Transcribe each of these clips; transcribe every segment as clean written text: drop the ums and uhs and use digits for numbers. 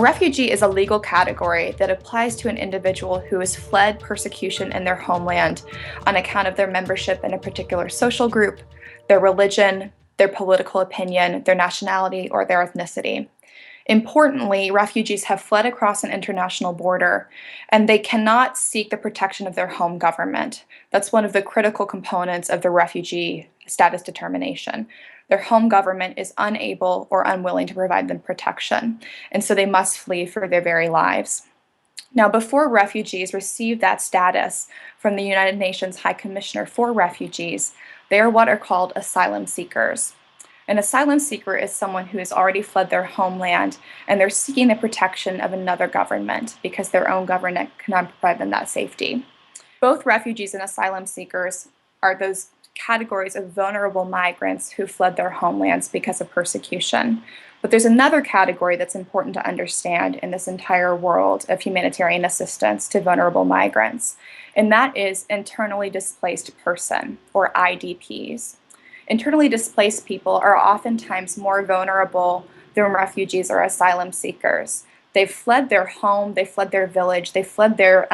refugee is a legal category that applies to an individual who has fled persecution in their homeland on account of their membership in a particular social group, their religion, their political opinion, their nationality, or their ethnicity. Importantly, refugees have fled across an international border, and they cannot seek the protection of their home government. That's one of the critical components of the refugee status determination. Their home government is unable or unwilling to provide them protection, and so they must flee for their very lives. Now, before refugees receive that status from the United Nations High Commissioner for Refugees, they are what are called asylum seekers. An asylum seeker is someone who has already fled their homeland and they're seeking the protection of another government because their own government cannot provide them that safety. Both refugees and asylum seekers are those categories of vulnerable migrants who fled their homelands because of persecution. But there's another category that's important to understand in this entire world of humanitarian assistance to vulnerable migrants, and that is internally displaced person, or IDPs. Internally displaced people are oftentimes more vulnerable than refugees or asylum seekers. They've fled their home, they fled their village, they fled their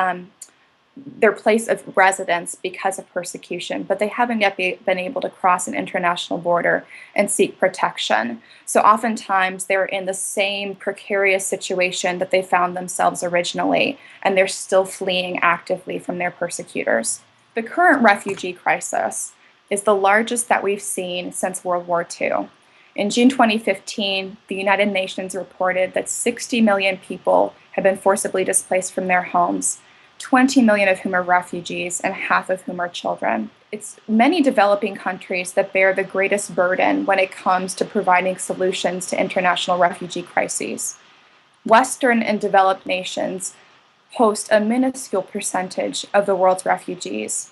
place of residence because of persecution, but they haven't yet been able to cross an international border and seek protection. So oftentimes they're in the same precarious situation that they found themselves originally, and they're still fleeing actively from their persecutors. The current refugee crisis is the largest that we've seen since World War II. In June 2015, the United Nations reported that 60 million people have been forcibly displaced from their homes, 20 million of whom are refugees and half of whom are children. It's many developing countries that bear the greatest burden when it comes to providing solutions to international refugee crises. Western and developed nations host a minuscule percentage of the world's refugees.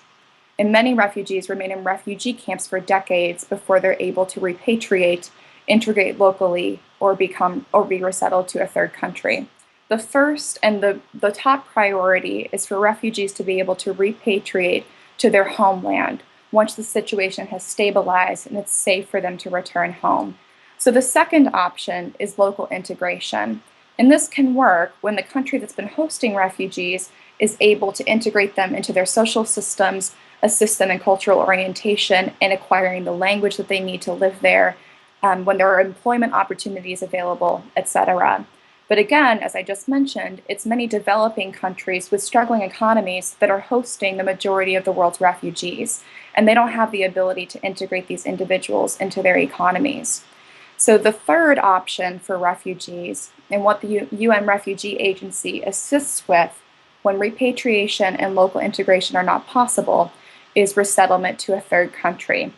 And many refugees remain in refugee camps for decades before they're able to repatriate, integrate locally, or be resettled to a third country. The first and the top priority is for refugees to be able to repatriate to their homeland once the situation has stabilized and it's safe for them to return home. So the second option is local integration. And this can work when the country that's been hosting refugees is able to integrate them into their social systems, assist them in cultural orientation and acquiring the language that they need to live there, when there are employment opportunities available, etc. But again, as I just mentioned, it's many developing countries with struggling economies that are hosting the majority of the world's refugees, and they don't have the ability to integrate these individuals into their economies. So the third option for refugees, and what the UN Refugee Agency assists with when repatriation and local integration are not possible, is resettlement to a third country.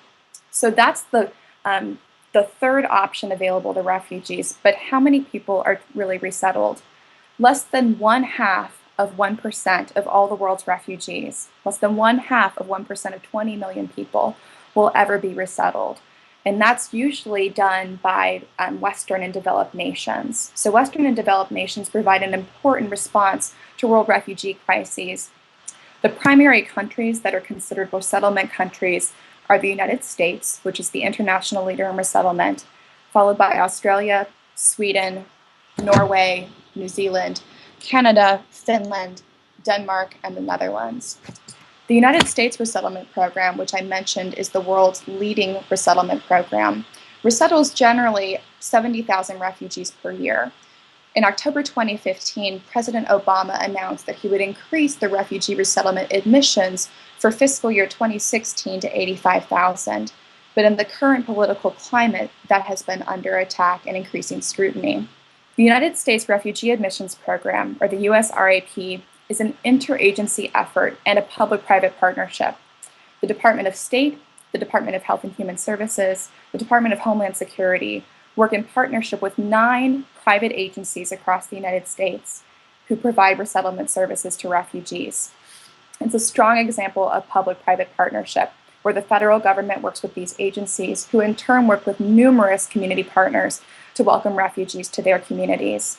So that's the third option available to refugees, but how many people are really resettled? Less than 0.5% of all the world's refugees, less than 0.5% of 20 million people will ever be resettled. And that's usually done by Western and developed nations. So Western and developed nations provide an important response to world refugee crises. The primary countries that are considered resettlement countries are the United States, which is the international leader in resettlement, followed by Australia, Sweden, Norway, New Zealand, Canada, Finland, Denmark, and the Netherlands. The United States Resettlement Program, which I mentioned, is the world's leading resettlement program, resettles generally 70,000 refugees per year. In October 2015, President Obama announced that he would increase the refugee resettlement admissions for fiscal year 2016 to 85,000. But in the current political climate, that has been under attack and increasing scrutiny. The United States Refugee Admissions Program, or the USRAP, is an interagency effort and a public-private partnership. The Department of State, the Department of Health and Human Services, the Department of Homeland Security work in partnership with 9 private agencies across the United States who provide resettlement services to refugees. It's a strong example of public-private partnership, where the federal government works with these agencies, who in turn work with numerous community partners to welcome refugees to their communities.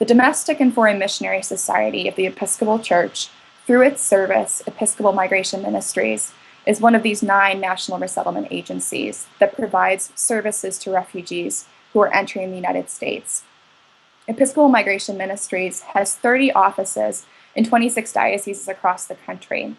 The Domestic and Foreign Missionary Society of the Episcopal Church, through its service, Episcopal Migration Ministries, is one of these 9 national resettlement agencies that provides services to refugees who are entering the United States. Episcopal Migration Ministries has 30 offices in 26 dioceses across the country.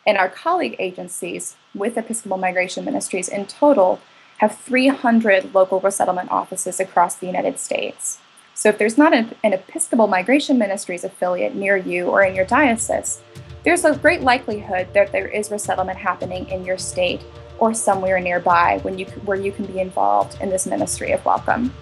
And our colleague agencies with Episcopal Migration Ministries in total have 300 local resettlement offices across the United States. So if there's not an Episcopal Migration Ministries affiliate near you or in your diocese, there's a great likelihood that there is resettlement happening in your state or somewhere nearby where you can be involved in this ministry of welcome.